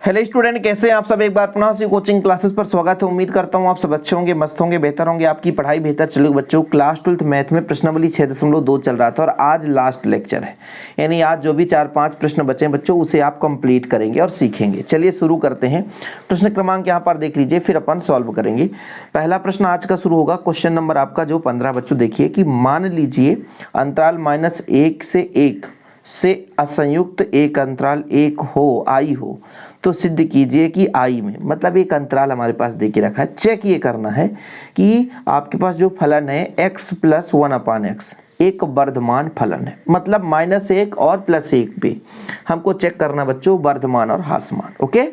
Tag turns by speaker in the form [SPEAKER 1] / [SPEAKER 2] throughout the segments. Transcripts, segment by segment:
[SPEAKER 1] Hello student, कैसे हैं आप सब। एक बार पुनः से कोचिंग क्लासेस पर स्वागत है। उम्मीद करता हूं आप सब अच्छे होंगे, मस्त होंगे, बेहतर होंगे, आपकी पढ़ाई बेहतर चलेगी। बच्चों, क्लास 12th मैथ में प्रश्नावली 6.2 चल रहा था और आज लास्ट लेक्चर है, यानी आज जो भी 4-5 प्रश्न बचे हैं बच्चों, उसे आप कंप्लीट करेंगे और सीखेंगे। चलिए शुरू करते हैं। प्रश्न क्रमांक यहाँ पर देख लीजिए, फिर अपन सॉल्व करेंगे। पहला प्रश्न आज का शुरू होगा। क्वेश्चन नंबर आपका जो 15 बच्चों देखिए कि मान लीजिए अंतराल -1 से 1 से असंयुक्त एक अंतराल एक हो, आई हो, तो सिद्ध कीजिए कि आई में, मतलब एक अंतराल हमारे पास दे के रखा है। चेक ये करना है कि आपके पास जो फलन है x + 1/x एक वर्धमान फलन है, मतलब -1 और +1 पे हमको चेक करना बच्चों वर्धमान और ह्रासमान। ओके।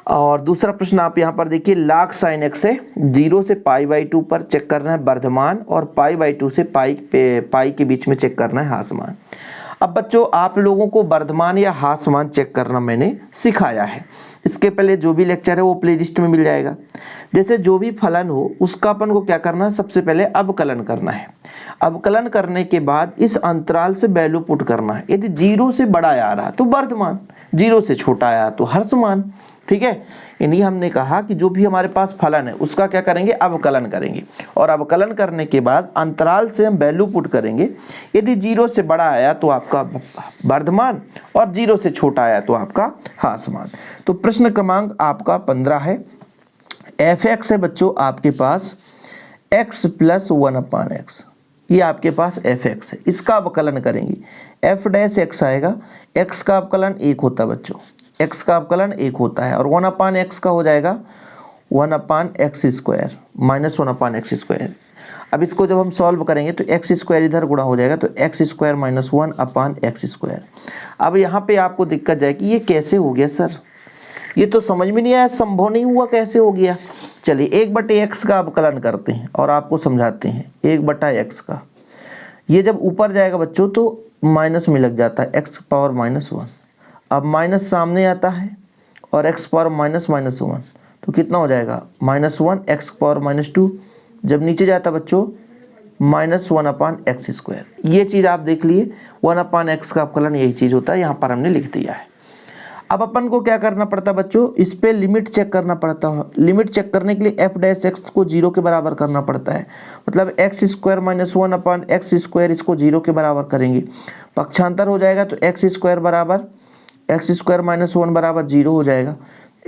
[SPEAKER 1] और दूसरा प्रश्न आप यहाँ पर देखिए, log sin x है 0 से π/2 पर चेक करना है वर्धमान और π/2 से पाई के बीच में चेक करना है ह्रासमान। अब बच्चों आप लोगों को वर्धमान या ह्रासमान चेक करना मैंने सिखाया है। इसके पहले जो भी लेक्चर है वो प्लेलिस्ट में मिल जाएगा। जैसे जो भी फलन हो उसका अपन को क्या करना है, सबसे पहले अवकलन करना है। अवकलन करने के बाद इस अंतराल से वैल्यू पुट करना है। यदि 0 से बड़ा आ रहा तो वर्धमान, 0 से छोटा आया तो ह्रासमान। ठीक है, यानी हमने कहा कि जो भी हमारे पास फलन है उसका क्या करेंगे, अवकलन करेंगे, और अवकलन करने के बाद अंतराल से हम वैल्यू पुट करेंगे। यदि 0 से बड़ा आया तो आपका वर्धमान और 0 से छोटा आया तो आपका ह्रासमान। तो प्रश्न क्रमांक आपका 15 है। f(x) है बच्चों आपके पास x + 1/x, ये आपके पास f(x) है। इसका अवकलन करेंगे, f' आएगा। x का अवकलन 1 होता है बच्चों, x का अवकलन 1 होता है, और 1/x का हो जाएगा 1/x² -1/x²। अब इसको जब हम सॉल्व करेंगे तो x² इधर गुणा हो जाएगा, तो x² - 1/x²। अब यहाँ पे आपको दिक्कत जाएगी, ये कैसे हो गया सर, ये तो समझ में नहीं आया, संभव नहीं हुआ, कैसे हो गया। चलिए 1/x का अवकलन करते हैं और आपको समझाते हैं। 1/x का, ये जब ऊपर जाएगा बच्चों तो माइनस में लग जाता है, x⁻⁻1। अब माइनस सामने आता है और x⁻⁻1, तो कितना हो जाएगा -1 x⁻⁻2। जब नीचे जाता बच्चों -1/x²। ये चीज़ आप देख लिए, 1/x का अवकलन यही चीज़ होता है, यहाँ पर हमने लिख दिया है। अब अपन को क्या करना पड़ता है बच्चों, इस पे लिमिट चेक करना पड़ता है। लिमिट चेक करने के लिए f' को 0 के बराबर करना पड़ता है, मतलब x² - 1/x² इसको 0 के बराबर करेंगे, पक्षांतर हो जाएगा तो x² - 1 बराबर 0 हो जाएगा।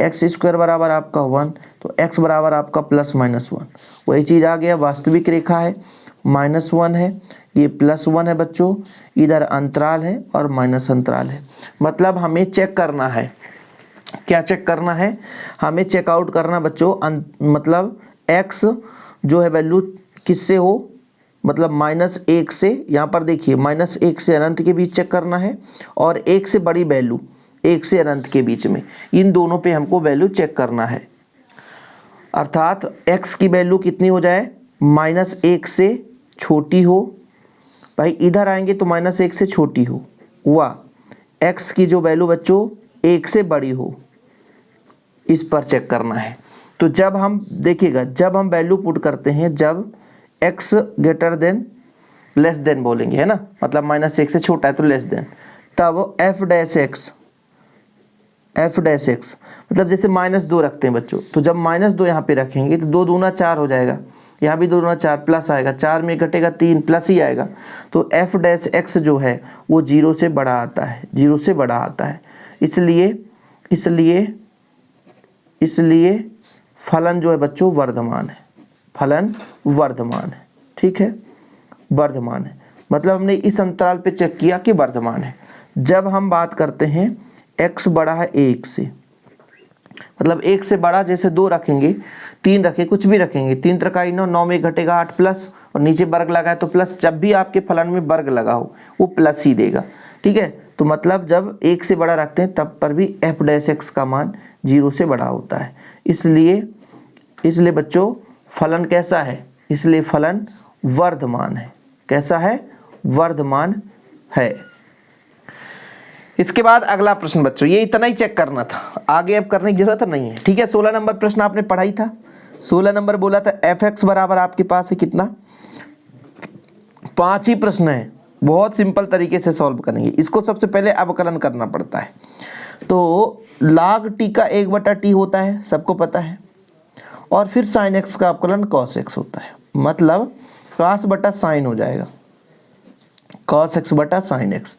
[SPEAKER 1] x² बराबर आपका 1, तो x बराबर आपका +-1। वही चीज़ आ गया, वास्तविक रेखा है, -1 है, ये +1 है बच्चों, इधर अंतराल है और माइनस अंतराल है। मतलब हमें चेक करना है, क्या चेक करना है, हमें चेकआउट करना बच्चों, मतलब x जो है वैल्यू किससे हो, मतलब -1 से, यहाँ पर देखिए -1 से अनंत के बीच चेक करना है, और 1 से बड़ी वैल्यू 1 से अनंत के बीच में, इन दोनों पे हमको वैल्यू चेक करना है। अर्थात x की वैल्यू कितनी हो जाए, -1 से छोटी हो, भाई इधर आएंगे तो -1 से छोटी हो, व x की जो वैल्यू बच्चों 1 से बड़ी हो, इस पर चेक करना है। तो जब हम देखिएगा, जब हम वैल्यू पुट करते हैं, जब x लेस देन बोलेंगे, है ना, मतलब -1 से छोटा है तो लेस देन, तब f'(x) मतलब जैसे -2 रखते हैं बच्चों, तो जब -2 यहाँ पे रखेंगे तो 2 दूना 4 हो जाएगा, यहाँ भी 2 दूना 4 प्लस आएगा, 4 में घटेगा 3 प्लस ही आएगा, तो f' जो है वो 0 से बड़ा आता है, 0 से बड़ा आता है। इसलिए फलन जो है बच्चों वर्धमान है, फलन वर्धमान है। ठीक है, वर्धमान है, मतलब हमने इस अंतराल पे चेक किया कि वर्धमान है। जब हम बात करते हैं x बड़ा है 1 से, मतलब 1 से बड़ा, जैसे 2 रखेंगे, 3 रखें, कुछ भी रखेंगे, 3 3 9, 9 में घटेगा 8 प्लस, और नीचे वर्ग लगा है तो प्लस, जब भी आपके फलन में वर्ग लगा हो वो प्लस ही देगा। ठीक है, तो मतलब जब 1 से बड़ा रखते हैं तब पर भी f' का मान 0 से बड़ा होता है। इसलिए बच्चों फलन कैसा है, इसलिए फलन वर्धमान है। कैसा है, वर्धमान है। इसके बाद अगला प्रश्न बच्चों, ये इतना ही चेक करना था, आगे अब करने की जरूरत नहीं है। ठीक है, 16 नंबर प्रश्न आपने पढ़ाई था, 16 नंबर बोला था f(x) बराबर आपके पास है कितना, 5 ही प्रश्न है, बहुत सिंपल तरीके से सॉल्व करेंगे। इसको सबसे पहले अवकलन करना पड़ता है। तो log t का 1/t होता है, सबको पता है, और फिर sin x का अपकलन cos x होता है, मतलब cos बटा sin हो जाएगा, cos x बटा sin x,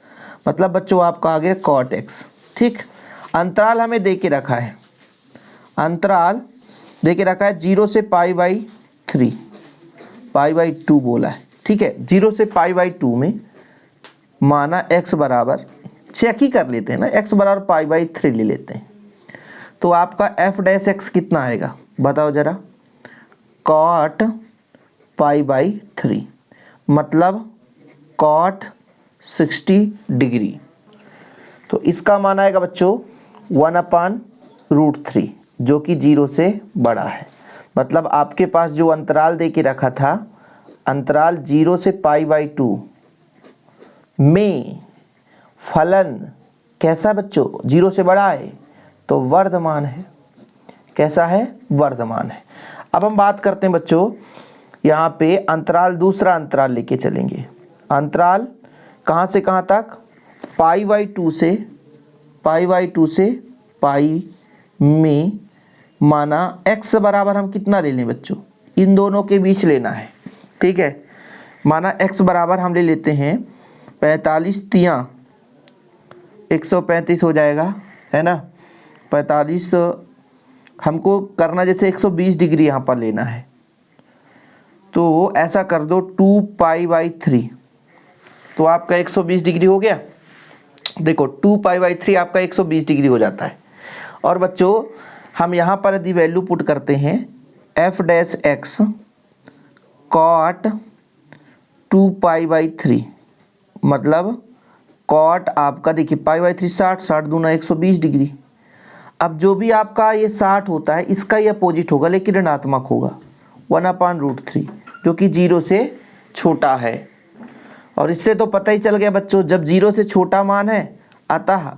[SPEAKER 1] मतलब बच्चों आपका आ गया cot x। ठीक, अंतराल हमें दे के रखा है, अंतराल दे के रखा है 0 से π/3, π/2 बोला है। ठीक है, 0 से π/2 में माना x बराबर, चेक ही कर लेते हैं ना, x बराबर π/3 ले लेते हैं, तो आपका f डैश x कितना आएगा बताओ जरा, cot π/3, मतलब cot 60 डिग्री। तो इसका मान आएगा बच्चों 1/√3, जो कि 0 से बड़ा है। मतलब आपके पास जो अंतराल दे के रखा था, अंतराल 0 से π/2 में फलन कैसा बच्चों, 0 से बड़ा है तो वर्धमान है। कैसा है, वर्धमान है। अब हम बात करते हैं बच्चों, यहाँ पे अंतराल, दूसरा अंतराल लेके चलेंगे। अंतराल कहाँ से कहाँ तक, π/2 से पाई में माना x बराबर हम कितना ले लें बच्चों, इन दोनों के बीच लेना है। ठीक है, माना x बराबर हम ले लेते हैं 45 तियाँ 135 हो जाएगा, है ना। 45 हमको करना जैसे 120 डिग्री यहाँ पर लेना है, तो ऐसा कर दो 2π/3, तो आपका 120 डिग्री हो गया। देखो 2π/3 आपका 120 डिग्री हो जाता है। और बच्चों हम यहाँ पर यदि वैल्यू पुट करते हैं f डैश x cot 2π/3, मतलब cot आपका देखिए π/3 60, 60 दूना 120 डिग्री। अब जो भी आपका ये 60 होता है, इसका ये अपोजिट होगा लेकिन ऋणात्मक होगा, 1/√3, जो कि 0 से छोटा है। और इससे तो पता ही चल गया बच्चों, जब 0 से छोटा मान है, अतः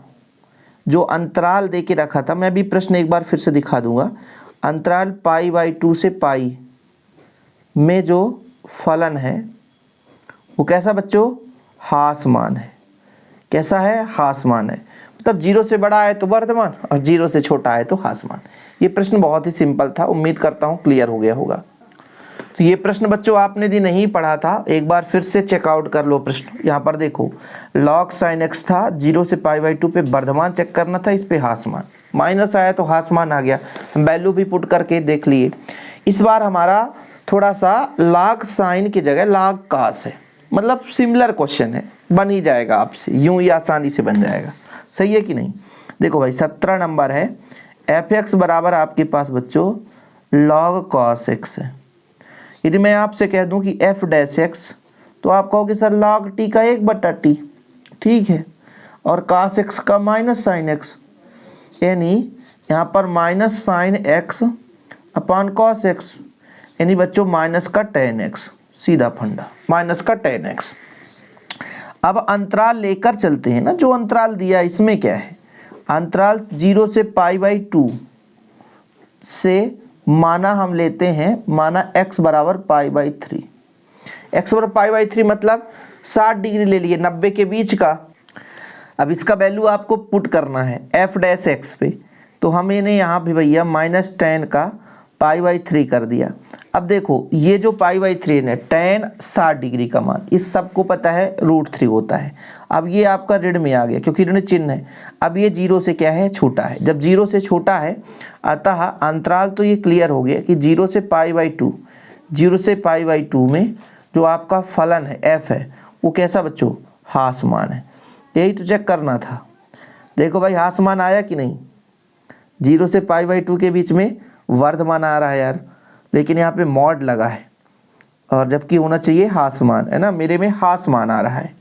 [SPEAKER 1] जो अंतराल दे के रखा था, मैं भी प्रश्न एक बार फिर से दिखा दूंगा, अंतराल π/2 से पाई में जो फलन है वो कैसा बच्चों, हासमान है। कैसा है, हासमान है। मतलब 0 से बड़ा है तो वर्धमान और 0 से छोटा है तो हासमान। ये प्रश्न बहुत ही सिंपल था, उम्मीद करता हूँ क्लियर हो गया होगा। तो ये प्रश्न बच्चों आपने यदि नहीं पढ़ा था, एक बार फिर से चेकआउट कर लो प्रश्न। यहाँ पर देखो log sin x था, 0 से π/2 पे वर्धमान चेक करना था, इस पे हासमान, माइनस आया तो हासमान आ गया। हम वैल्यू भी पुट करके देख लिए। इस बार हमारा थोड़ा सा log sin की जगह log cos है, मतलब सिमिलर क्वेश्चन है, बन ही जाएगा आपसे, यूं ही आसानी से बन जाएगा। सही है कि नहीं। देखो भाई 17 नंबर है, f(x) बराबर आपके पास बच्चों log cos x है। यदि मैं आपसे कह दूं कि f डैश x, तो आप कहोगे सर log t का 1/t, ठीक है, और cos x का माइनस sin x, यानी यहाँ पर minus sin x upon cos x, यानी बच्चों माइनस का tan x, सीधा फंडा, माइनस का tan x। अब अंतराल लेकर चलते हैं ना, जो अंतराल दिया इसमें क्या है, अंतराल 0 से π/2 से माना हम लेते हैं, माना x बराबर π/3, x बराबर π/3 मतलब 60 डिग्री ले लिए, 90 के बीच का। अब इसका वैल्यू आपको पुट करना है f डैश x पे, तो हमने यहाँ भी भैया माइनस tan का π/3 कर दिया। अब देखो ये जो π/3 है, tan 60 डिग्री का मान, इस सबको पता है √3 होता है। अब ये आपका ऋण में आ गया क्योंकि ऋण चिन्ह है। अब ये 0 से क्या है, छोटा है। जब 0 से छोटा है, अतः अंतराल तो ये क्लियर हो गया कि 0 से π/2, 0 से π/2 में जो आपका फलन है f है, वो कैसा बच्चों, हासमान है। यही तो चेक करना था। देखो भाई हासमान आया कि नहीं, 0 से π/2 के बीच में वर्धमान आ रहा है यार, लेकिन यहाँ पे मॉड लगा है, और जबकि होना चाहिए हासमान, है ना, मेरे में हासमान आ रहा है।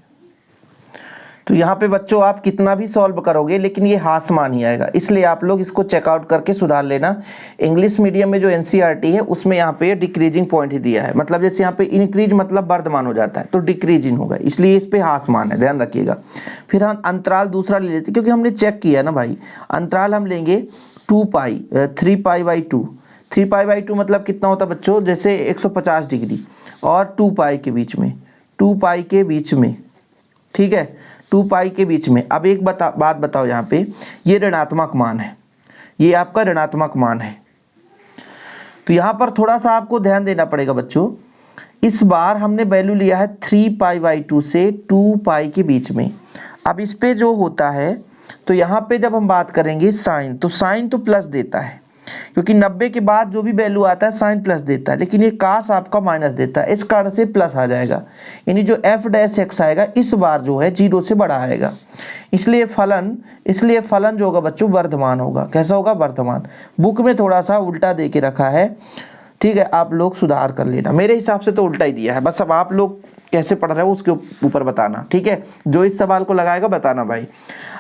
[SPEAKER 1] तो यहाँ पे बच्चों आप कितना भी सॉल्व करोगे लेकिन ये हासमान ही आएगा, इसलिए आप लोग इसको चेकआउट करके सुधार लेना। इंग्लिश मीडियम में जो एनसीईआरटी है उसमें यहाँ पे डिक्रीजिंग पॉइंट ही दिया है, मतलब जैसे यहाँ पे इंक्रीज मतलब वर्धमान हो जाता है तो डिक्रीजिंग होगा, इसलिए इस पे हासमान है, ध्यान रखिएगा। फिर हम अंतराल दूसरा ले लेते क्योंकि हमने चेक किया ना भाई, अंतराल हम लेंगे 3π/2, 3π/2 मतलब कितना होता है बच्चों, जैसे 150 डिग्री और 2π के बीच में, 2π के बीच में, ठीक है, 2 पाई के बीच में। अब एक बात बताओ, यहाँ पे ये ऋणात्मक मान है, ये आपका ऋणात्मक मान है, तो यहाँ पर थोड़ा सा आपको ध्यान देना पड़ेगा बच्चों। इस बार हमने वैल्यू लिया है 3 पाई बाई 2 से 2 पाई के बीच में। अब इस पे जो होता है, तो यहाँ पे जब हम बात करेंगे साइन, तो साइन तो प्लस देता है, क्योंकि 90 के बाद जो भी वैल्यू आता है साइन प्लस देता है, लेकिन ये कास आपका माइनस देता है, इस कारण से प्लस आ जाएगा। यानी जो एफ डैश एक्स आएगा इस बार जो है 0 से बड़ा आएगा, इसलिए फलन जो होगा बच्चों वर्धमान होगा। कैसा होगा? वर्धमान। बुक में थोड़ा सा उल्टा दे के रखा है, ठीक है, आप लोग सुधार कर लेना। मेरे हिसाब से तो उल्टा ही दिया है, बस अब आप लोग कैसे पढ़ रहे हो उसके ऊपर बताना, ठीक है। जो इस सवाल को लगाएगा बताना भाई।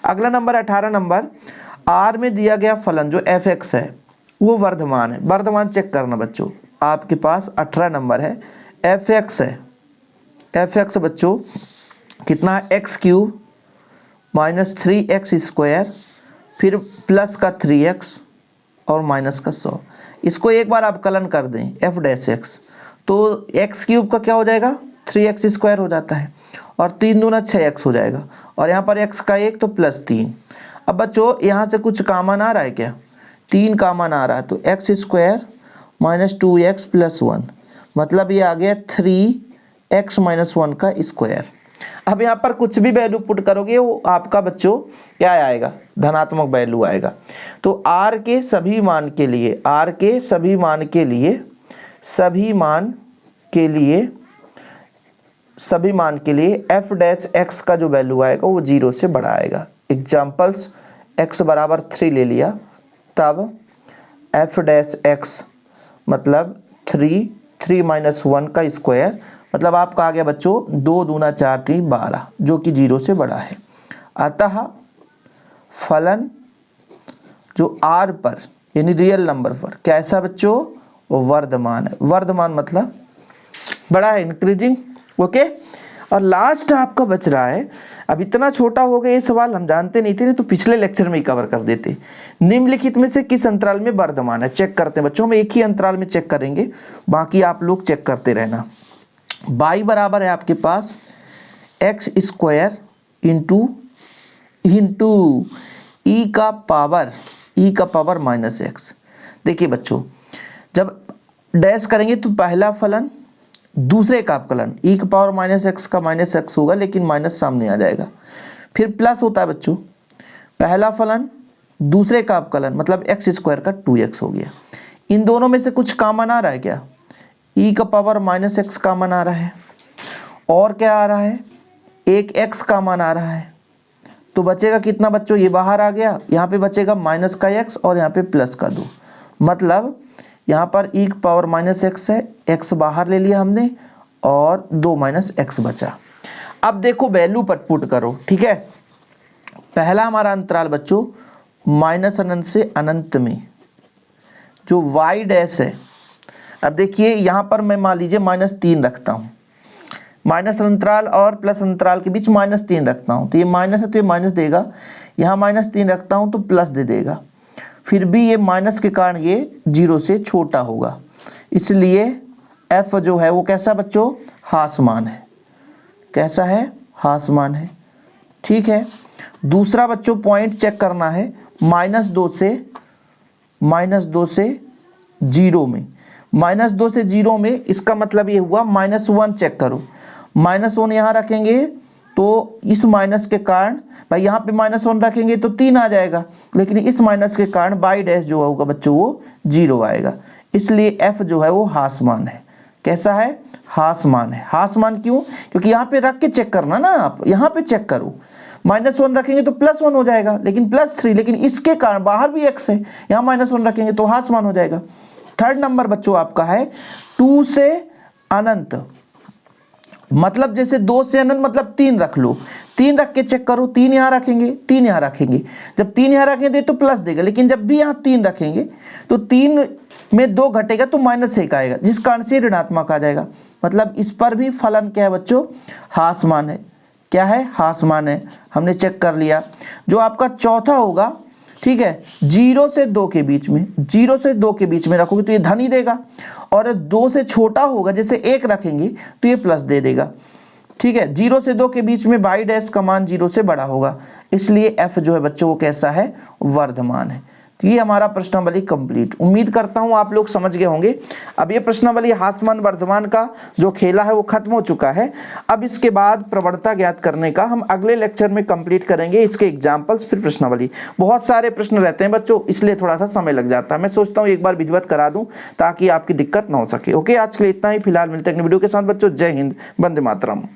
[SPEAKER 1] अगला नंबर 18 नंबर, आर में दिया गया फलन जो एफ एक्स है वो वर्धमान है। वर्धमान चेक करना बच्चों, आपके पास 18 नंबर है, एफ एक्स है। एफ एक्स बच्चों कितना है? X cube minus 3x square, फिर प्लस का 3x और माइनस का 100। इसको एक बार आप कलन कर दें एफ डैश एक्स, तो एक्स क्यूब का क्या हो जाएगा? 3x स्क्वायर हो जाता है, और 3 दूना 6x हो जाएगा, और यहाँ पर x का 1 तो प्लस 3। अब बच्चों यहाँ से कुछ कॉमन आ रहा है क्या? 3 कॉमन आ रहा है, तो x square minus 2x plus 1, मतलब ये आ गया 3x माइनस 1 का स्क्वायर। अब यहाँ पर कुछ भी वैल्यू पुट करोगे वो आपका बच्चों क्या आएगा? धनात्मक वैल्यू आएगा। तो r के सभी मान के लिए, r के सभी मान के लिए, सभी मान के लिए f डैश x का जो वैल्यू आएगा वो 0 से बड़ा आएगा। एग्जाम्पल्स, x बराबर 3 ले लिया, तब f डैश x मतलब 3 माइनस 1 का स्क्वायर, मतलब आपका आ गया बच्चों 2 दूना 4 3 12, जो कि 0 से बड़ा है। अतः फलन जो r पर यानी रियल नंबर पर कैसा बच्चों? वर्धमान है। वर्धमान मतलब बड़ा है, इंक्रीजिंग, ओके। और लास्ट आपका बच रहा है, अब इतना छोटा हो गया ये सवाल, हम जानते नहीं थे, नहीं तो पिछले लेक्चर में ही कवर कर देते। निम्नलिखित में से किस अंतराल में वर्धमान है? चेक करते हैं बच्चों, हम एक ही अंतराल में चेक करेंगे, बाकी आप लोग चेक करते रहना। y बराबर है आपके पास एक्स स्क्वायर इंटू ई का पावर माइनस एक्स। देखिए बच्चों, जब डैश करेंगे तो पहला फलन दूसरे का अवकलन, ई का पावर माइनस एक्स का माइनस एक्स होगा, लेकिन माइनस सामने आ जाएगा। फिर प्लस होता है बच्चों, पहला फलन दूसरे का अवकलन, मतलब एक्स स्क्वायर का 2x हो गया। इन दोनों में से कुछ कॉमन आ रहा है क्या? ई का पावर माइनस एक्स कॉमन आ रहा है, और क्या आ रहा है? एक x कॉमन आ रहा है, तो बचेगा कितना बच्चों? ये बाहर आ गया, यहाँ पे बचेगा माइनस का x और यहाँ पे प्लस का 2, मतलब यहाँ पर ई का पावर माइनस एक्स है, x बाहर ले लिया हमने, और 2 माइनस एक्स बचा। अब देखो वैल्यू पुट करो, ठीक है। पहला हमारा अंतराल बच्चों माइनस अनंत से अनंत में जो y डैश है। अब देखिए यहाँ पर मैं मान लीजिए -3 रखता हूँ, माइनस अंतराल और प्लस अंतराल के बीच -3 रखता हूँ, तो ये माइनस है तो ये माइनस देगा, यहाँ -3 रखता हूँ तो प्लस दे देगा। फिर भी ये माइनस के कारण ये 0 से छोटा होगा, इसलिए f जो है वो कैसा बच्चों? हासमान है। कैसा है? हासमान है, ठीक है। दूसरा बच्चों पॉइंट चेक करना है, -2 से 0 में, -2 से 0 में, इसका मतलब ये हुआ -1 चेक करो, -1 यहाँ रखेंगे तो इस माइनस के कारण, भाई यहाँ पे -1 रखेंगे तो 3 आ जाएगा, लेकिन इस माइनस के कारण y डैश जो होगा बच्चों वो 0 आएगा, इसलिए f जो है वो हासमान है। कैसा है? हासमान है। हासमान क्यों? क्योंकि यहाँ पे रख के चेक करना ना, आप यहाँ पे चेक करो, -1 रखेंगे तो +1 हो जाएगा, लेकिन +3, लेकिन इसके कारण बाहर भी x है, यहाँ -1 रखेंगे तो हासमान हो जाएगा। थर्ड नंबर बच्चों आपका है 2 से अनंत, मतलब जैसे 2 से अनंत मतलब 3 रख लो, 3 रख के चेक करो, 3 यहाँ रखेंगे, 3 यहाँ रखेंगे, जब 3 यहाँ रखेंगे तो प्लस देगा, लेकिन जब भी यहाँ 3 रखेंगे तो 3 में 2 घटेगा तो -1 आएगा, जिस कारण से ऋणात्मक आ जाएगा। मतलब इस पर भी फलन क्या है बच्चों? हासमान है। क्या है? हासमान है। हमने चेक कर लिया। जो आपका चौथा होगा, ठीक है, 0 से 2 के बीच में, 0 से 2 के बीच में रखोगे तो ये धन ही देगा, और 2 से छोटा होगा जैसे 1 रखेंगे तो ये प्लस दे देगा। ठीक है, 0 से 2 के बीच में y डैश का मान 0 से बड़ा होगा, इसलिए f जो है बच्चों वो कैसा है, वर्धमान है। तो ये हमारा प्रश्नावली कंप्लीट। उम्मीद करता हूँ आप लोग समझ गए होंगे। अब ये प्रश्नावली ह्रासमान वर्धमान का जो खेला है वो खत्म हो चुका है। अब इसके बाद प्रवणता ज्ञात करने का हम अगले लेक्चर में कंप्लीट करेंगे, इसके एग्जाम्पल्स फिर प्रश्नावली। बहुत सारे प्रश्न रहते हैं बच्चों, इसलिए थोड़ा सा समय लग जाता है। मैं सोचता हूँ एक बार विधिवत करा दूँ ताकि आपकी दिक्कत ना हो सके। ओके, आज के लिए इतना ही। फिलहाल मिलते हैं अगले वीडियो के साथ बच्चों। जय हिंद, वंदे मातरम।